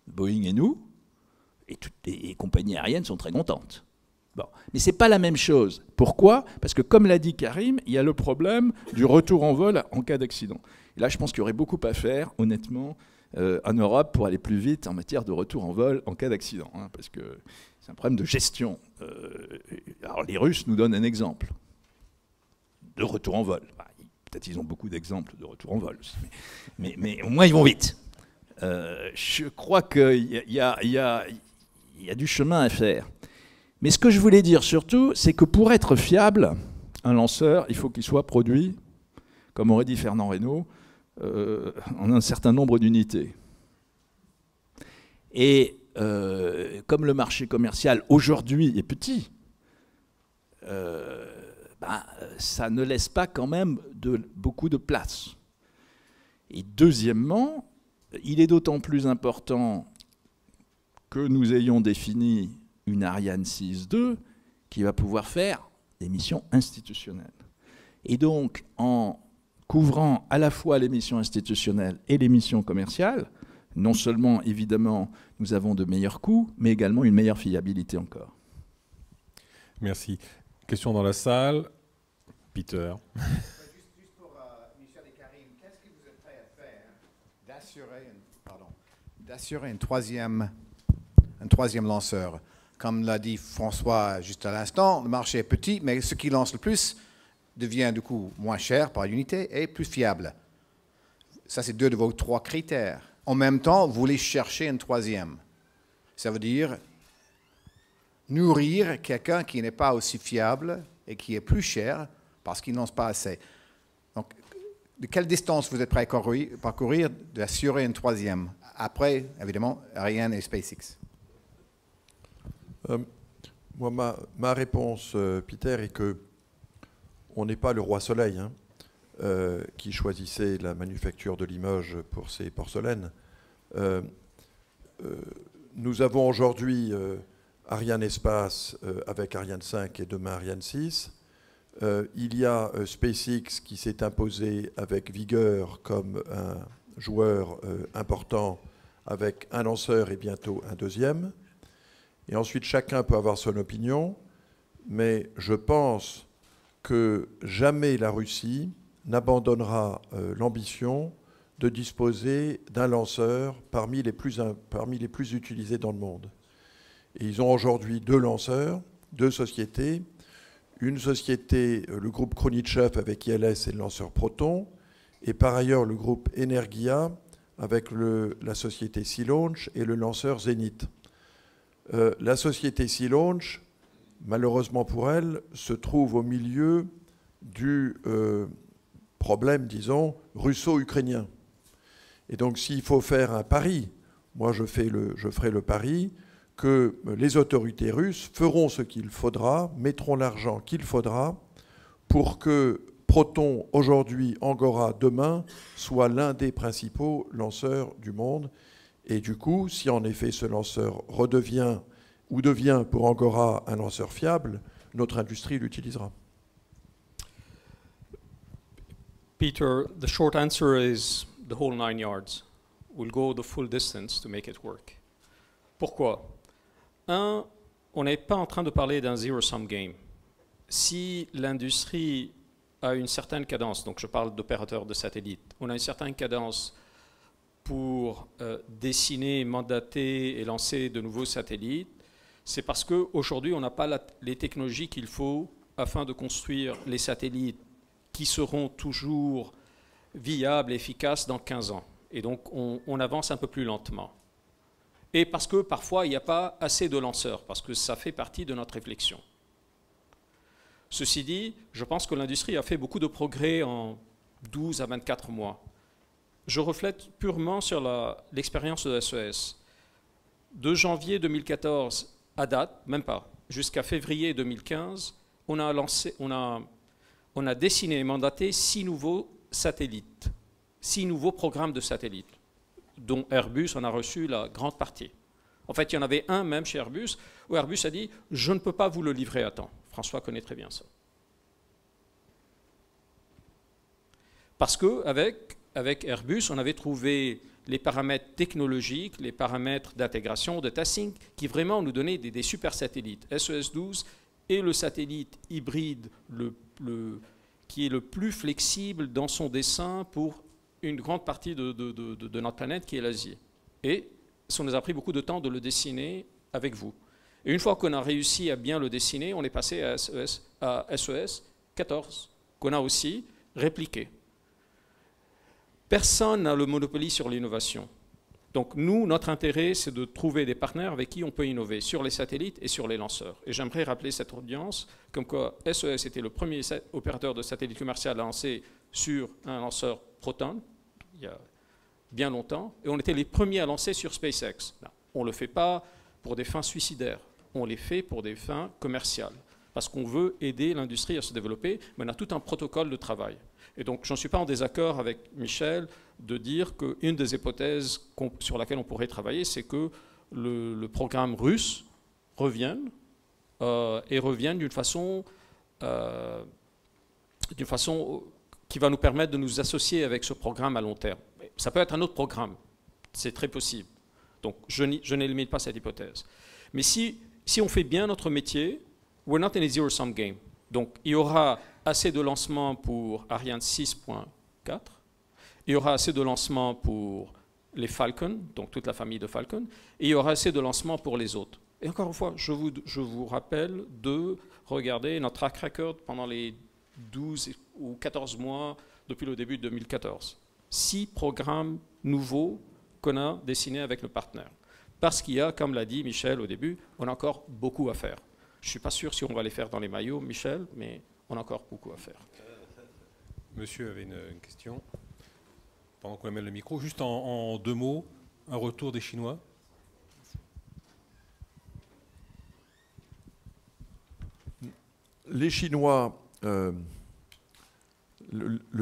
Boeing et nous, et toutes les compagnies aériennes sont très contentes. Bon. Mais ce n'est pas la même chose. Pourquoi? Parce que, comme l'a dit Karim, il y a le problème du retour en vol en cas d'accident. Et là, je pense qu'il y aurait beaucoup à faire, honnêtement, en Europe pour aller plus vite en matière de retour en vol en cas d'accident. Hein, parce que c'est un problème de gestion. Alors, les Russes nous donnent un exemple de retour en vol. Peut-être qu'ils ont beaucoup d'exemples de retour en vol aussi. Mais au moins, ils vont vite. Je crois qu'il y a du chemin à faire. Mais ce que je voulais dire surtout, c'est que pour être fiable, un lanceur, il faut qu'il soit produit, comme aurait dit Fernand Reynaud, en un certain nombre d'unités. Et comme le marché commercial aujourd'hui est petit, ça ne laisse pas quand même beaucoup de place. Et deuxièmement, il est d'autant plus important que nous ayons défini une Ariane 6.2 qui va pouvoir faire des missions institutionnelles. Et donc, en couvrant à la fois les missions institutionnelles et les missions commerciales, non seulement, évidemment, nous avons de meilleurs coûts, mais également une meilleure fiabilité encore. Merci. Question dans la salle. Peter. Juste pour Michel et Karim, qu'est-ce que vous êtes prêts à faire d'assurer un troisième lanceur? Comme l'a dit François juste à l'instant, le marché est petit, mais ce qui lance le plus devient du coup moins cher par unité et plus fiable. Ça, c'est 2 de vos 3 critères. En même temps, vous voulez chercher un troisième. Ça veut dire nourrir quelqu'un qui n'est pas aussi fiable et qui est plus cher parce qu'il ne lance pas assez. Donc, de quelle distance vous êtes prêt à parcourir d'assurer un troisième? Après, évidemment, Ariane et SpaceX. Moi, ma réponse, Peter, est que on n'est pas le roi Soleil qui choisissait la manufacture de Limoges pour ses porcelaines. Nous avons aujourd'hui Arianespace avec Ariane 5 et demain Ariane 6. Il y a SpaceX qui s'est imposé avec vigueur comme un joueur important avec un lanceur et bientôt un deuxième. Et ensuite, chacun peut avoir son opinion, mais je pense que jamais la Russie n'abandonnera l'ambition de disposer d'un lanceur parmi les plus utilisés dans le monde. Et ils ont aujourd'hui 2 lanceurs, 2 sociétés. Une société, le groupe Khrunichev avec ILS et le lanceur Proton, et par ailleurs le groupe Energia avec la société Sea-Launch et le lanceur Zenith. La société Sea-Launch, malheureusement pour elle, se trouve au milieu du problème, disons, russo-ukrainien. Et donc, s'il faut faire un pari, moi je ferai le pari que les autorités russes feront ce qu'il faudra, mettront l'argent qu'il faudra pour que Proton, aujourd'hui, Angora, demain, soit l'un des principaux lanceurs du monde. Et du coup, si en effet ce lanceur redevient ou devient pour Angora un lanceur fiable, notre industrie l'utilisera. Peter, the short answer is the whole 9 yards. We'll go the full distance to make it work. Pourquoi? Un, on n'est pas en train de parler d'un zero-sum game. Si l'industrie a une certaine cadence, donc je parle d'opérateurs de satellites, on a une certaine cadence pour dessiner, mandater et lancer de nouveaux satellites, c'est parce qu'aujourd'hui, on n'a pas les technologies qu'il faut afin de construire les satellites qui seront toujours viables et efficaces dans 15 ans. Et donc, on avance un peu plus lentement. Et parce que parfois, il n'y a pas assez de lanceurs, parce que ça fait partie de notre réflexion. Ceci dit, je pense que l'industrie a fait beaucoup de progrès en 12 à 24 mois. Je reflète purement sur l'expérience de SES. De janvier 2014 à date, même pas, jusqu'à février 2015, on a dessiné et mandaté 6 nouveaux satellites, 6 nouveaux programmes de satellites, dont Airbus en a reçu la grande partie. En fait, il y en avait un même chez Airbus, où Airbus a dit « je ne peux pas vous le livrer à temps ». François connaît très bien ça. Parce qu'avec Airbus, on avait trouvé les paramètres technologiques, les paramètres d'intégration, de testing, qui vraiment nous donnaient des super satellites. SES-12 est le satellite hybride qui est le plus flexible dans son dessin pour une grande partie de notre planète, qui est l'Asie. Et ça nous a pris beaucoup de temps de le dessiner avec vous. Et une fois qu'on a réussi à bien le dessiner, on est passé à SES 14, qu'on a aussi répliqué. Personne n'a le monopole sur l'innovation. Donc nous, notre intérêt, c'est de trouver des partenaires avec qui on peut innover sur les satellites et sur les lanceurs. Et j'aimerais rappeler cette audience, comme quoi SES était le premier opérateur de satellite commercial lancé sur un lanceur Proton, il y a bien longtemps, et on était les premiers à lancer sur SpaceX. Non, on ne le fait pas pour des fins suicidaires, on les fait pour des fins commerciales, parce qu'on veut aider l'industrie à se développer, mais on a tout un protocole de travail. Et donc, je ne suis pas en désaccord avec Michel de dire qu'une des hypothèses sur laquelle on pourrait travailler, c'est que le programme russe revienne, et revienne d'une façon qui va nous permettre de nous associer avec ce programme à long terme. Ça peut être un autre programme, c'est très possible. Donc, je n'élimine pas cette hypothèse. Mais si on fait bien notre métier, we're not in a zero-sum game. Donc, il y aura assez de lancements pour Ariane 6.4, il y aura assez de lancements pour les Falcon, donc toute la famille de Falcon, et il y aura assez de lancements pour les autres. Et encore une fois, je vous rappelle de regarder notre track record pendant les 12 ou 14 mois depuis le début de 2014. 6 programmes nouveaux qu'on a dessinés avec nos partenaires. Parce qu'il y a, comme l'a dit Michel au début, on a encore beaucoup à faire. Je ne suis pas sûr si on va les faire dans les maillots, Michel, mais on a encore beaucoup à faire. Monsieur avait une question. Pendant qu'on amène le micro, juste en 2 mots, un retour des Chinois. Les Chinois, le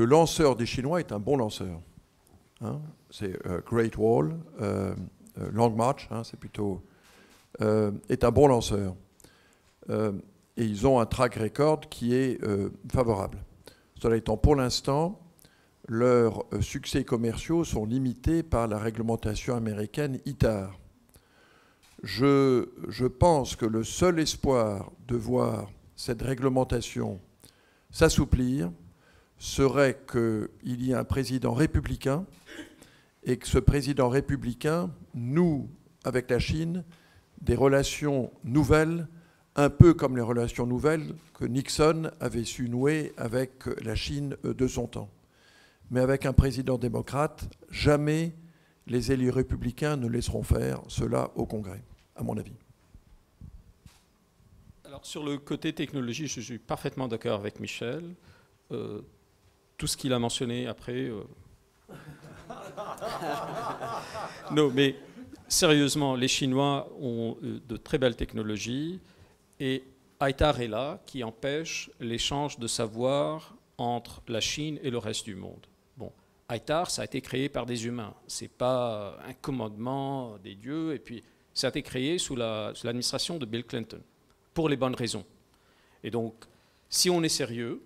lanceur des Chinois est un bon lanceur. Hein, c'est Great Wall, Long March, hein, c'est plutôt, est un bon lanceur. Et ils ont un track record qui est favorable. Cela étant, pour l'instant, leurs succès commerciaux sont limités par la réglementation américaine ITAR. Je pense que le seul espoir de voir cette réglementation s'assouplir serait qu'il y ait un président républicain et que ce président républicain noue avec la Chine des relations nouvelles, un peu comme les relations nouvelles que Nixon avait su nouer avec la Chine de son temps. Mais avec un président démocrate, jamais les élus républicains ne laisseront faire cela au Congrès, à mon avis. Alors, sur le côté technologie, je suis parfaitement d'accord avec Michel. tout ce qu'il a mentionné après. Non, mais sérieusement, les Chinois ont de très belles technologies et ITAR est là qui empêche l'échange de savoir entre la Chine et le reste du monde. Bon, ITAR, ça a été créé par des humains. C'est pas un commandement des dieux. Et puis, ça a été créé sous l'administration de Bill Clinton, pour les bonnes raisons. Et donc, si on est sérieux,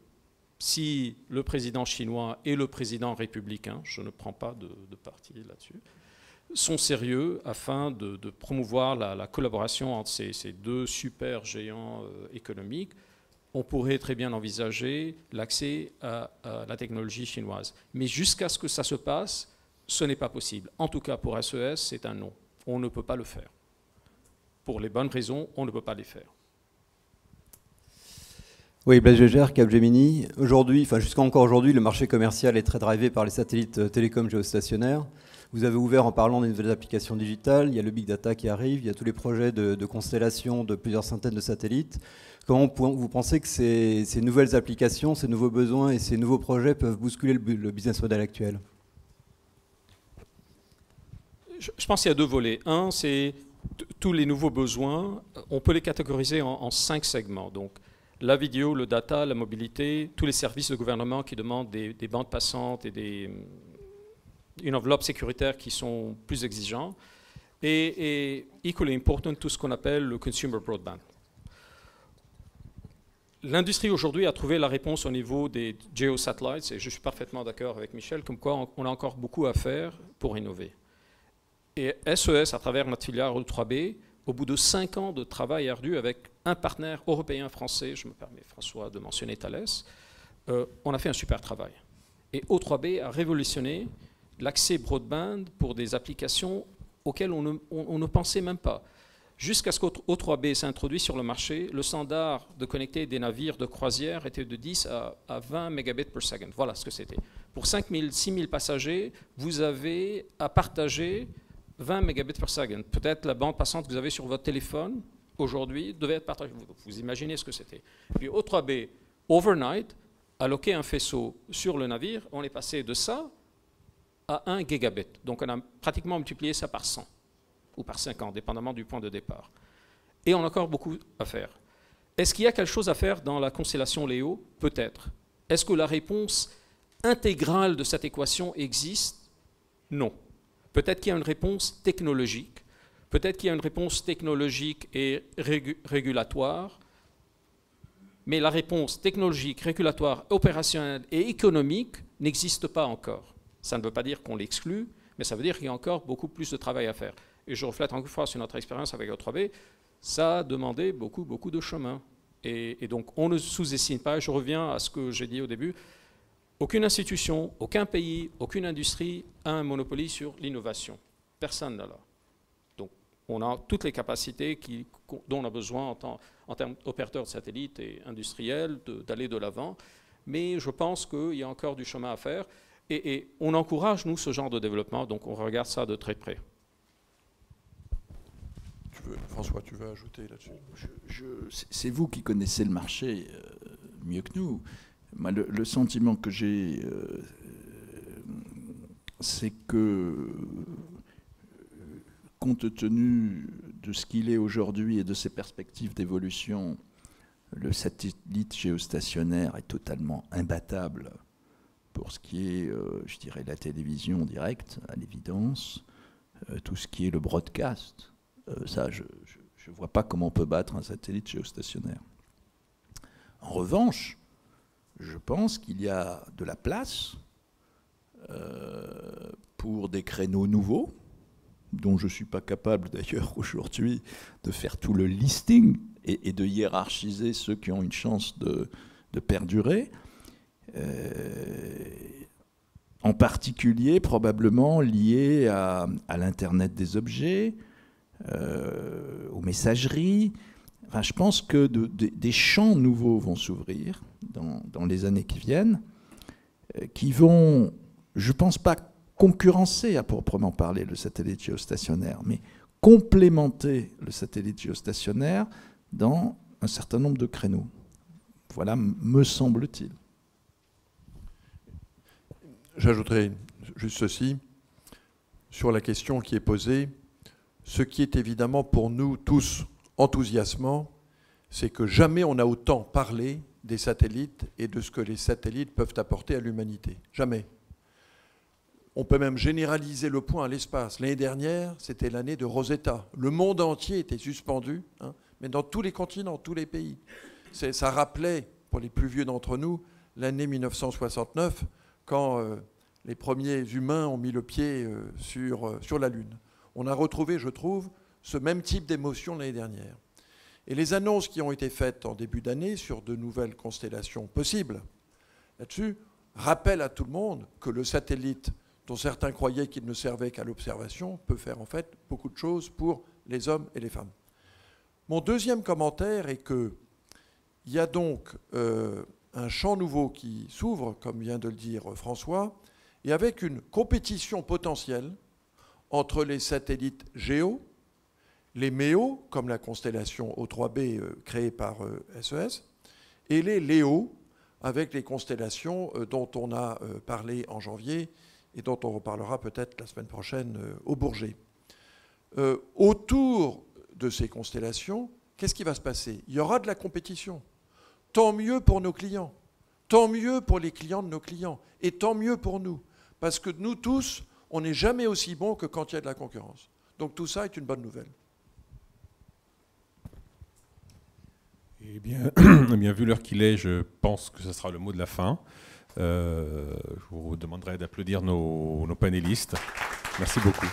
si le président chinois et le président républicain, je ne prends pas de parti là-dessus, sont sérieux afin de promouvoir la collaboration entre ces deux super géants économiques, on pourrait très bien envisager l'accès à la technologie chinoise. Mais jusqu'à ce que ça se passe, ce n'est pas possible. En tout cas, pour SES, c'est un non. On ne peut pas le faire. Pour les bonnes raisons, on ne peut pas les faire. Oui, Blaise Gégère, Capgemini. Aujourd'hui, enfin jusqu'à encore aujourd'hui, le marché commercial est très drivé par les satellites télécoms géostationnaires. Vous avez ouvert en parlant des nouvelles applications digitales, il y a le big data qui arrive, il y a tous les projets de constellation de plusieurs centaines de satellites. Comment vous pensez que ces nouvelles applications, ces nouveaux besoins et ces nouveaux projets peuvent bousculer le business model actuel? Je pense qu'il y a deux volets. Un, c'est tous les nouveaux besoins, on peut les catégoriser en 5 segments. Donc, la vidéo, le data, la mobilité, tous les services de gouvernement qui demandent des bandes passantes et une enveloppe sécuritaire qui sont plus exigeants. Et equally important, tout ce qu'on appelle le consumer broadband. L'industrie aujourd'hui a trouvé la réponse au niveau des geosatellites, et je suis parfaitement d'accord avec Michel, comme quoi on a encore beaucoup à faire pour innover. Et SES, à travers notre filière O3B, au bout de 5 ans de travail ardu avec un partenaire européen-français, je me permets François de mentionner Thales, on a fait un super travail. Et O3B a révolutionné l'accès broadband pour des applications auxquelles on ne pensait même pas. Jusqu'à ce qu'O3B s'introduise sur le marché, le standard de connecter des navires de croisière était de 10 à 20 mégabits per second. Voilà ce que c'était. Pour 5 000, 6 000 passagers, vous avez à partager 20 mégabits per second. Peut-être la bande passante que vous avez sur votre téléphone aujourd'hui devait être partagée. Vous imaginez ce que c'était. Puis O3B, overnight, a loqué un faisceau sur le navire. On est passé de ça à 1 gigabit. Donc on a pratiquement multiplié ça par 100 ou par 50, dépendamment du point de départ. Et on a encore beaucoup à faire. Est-ce qu'il y a quelque chose à faire dans la constellation Léo? Peut-être. Est-ce que la réponse intégrale de cette équation existe? Non. Peut-être qu'il y a une réponse technologique. Peut-être qu'il y a une réponse technologique et régulatoire. Mais la réponse technologique, régulatoire, opérationnelle et économique n'existe pas encore. Ça ne veut pas dire qu'on l'exclut, mais ça veut dire qu'il y a encore beaucoup plus de travail à faire. Et je reflète encore une fois sur notre expérience avec O3B, ça a demandé beaucoup, beaucoup de chemin. Et donc, on ne sous-estime pas, je reviens à ce que j'ai dit au début, aucune institution, aucun pays, aucune industrie a un monopole sur l'innovation. Personne n'a là. Donc, on a toutes les capacités dont on a besoin en termes d'opérateurs de satellites et industriels d'aller de l'avant. Mais je pense qu'il y a encore du chemin à faire. Et on encourage, nous, ce genre de développement, donc on regarde ça de très près. François, tu veux ajouter là-dessus? C'est vous qui connaissez le marché mieux que nous. Moi, le sentiment que j'ai, c'est que, compte tenu de ce qu'il est aujourd'hui et de ses perspectives d'évolution, le satellite géostationnaire est totalement imbattable pour ce qui est, je dirais, la télévision directe, à l'évidence, tout ce qui est le broadcast. Ça, je ne vois pas comment on peut battre un satellite géostationnaire. En revanche, je pense qu'il y a de la place pour des créneaux nouveaux, dont je ne suis pas capable d'ailleurs aujourd'hui de faire tout le listing et de hiérarchiser ceux qui ont une chance de perdurer. En particulier, probablement liés à l'Internet des objets, aux messageries. Enfin, je pense que des champs nouveaux vont s'ouvrir dans les années qui viennent, qui vont, je ne pense pas concurrencer à proprement parler le satellite géostationnaire, mais complémenter le satellite géostationnaire dans un certain nombre de créneaux. Voilà, me semble-t-il. J'ajouterai juste ceci sur la question qui est posée. Ce qui est évidemment pour nous tous enthousiasmant, c'est que jamais on n'a autant parlé des satellites et de ce que les satellites peuvent apporter à l'humanité. Jamais. On peut même généraliser le point à l'espace. L'année dernière, c'était l'année de Rosetta. Le monde entier était suspendu, hein, mais dans tous les continents, tous les pays. Ça rappelait, pour les plus vieux d'entre nous, l'année 1969, quand les premiers humains ont mis le pied sur la Lune. On a retrouvé, je trouve, ce même type d'émotion l'année dernière. Et les annonces qui ont été faites en début d'année sur de nouvelles constellations possibles, là-dessus, rappellent à tout le monde que le satellite, dont certains croyaient qu'il ne servait qu'à l'observation, peut faire en fait beaucoup de choses pour les hommes et les femmes. Mon deuxième commentaire est qu'il y a donc un champ nouveau qui s'ouvre, comme vient de le dire François, et avec une compétition potentielle entre les satellites géo, les MEO, comme la constellation O3b créée par SES, et les LEO, avec les constellations dont on a parlé en janvier et dont on reparlera peut-être la semaine prochaine au Bourget. Autour de ces constellations, qu'est-ce qui va se passer? Il y aura de la compétition. Tant mieux pour nos clients, tant mieux pour les clients de nos clients, et tant mieux pour nous. Parce que nous tous, on n'est jamais aussi bons que quand il y a de la concurrence. Donc tout ça est une bonne nouvelle. Eh bien, vu l'heure qu'il est, je pense que ce sera le mot de la fin. Je vous demanderai d'applaudir nos panélistes. Merci beaucoup.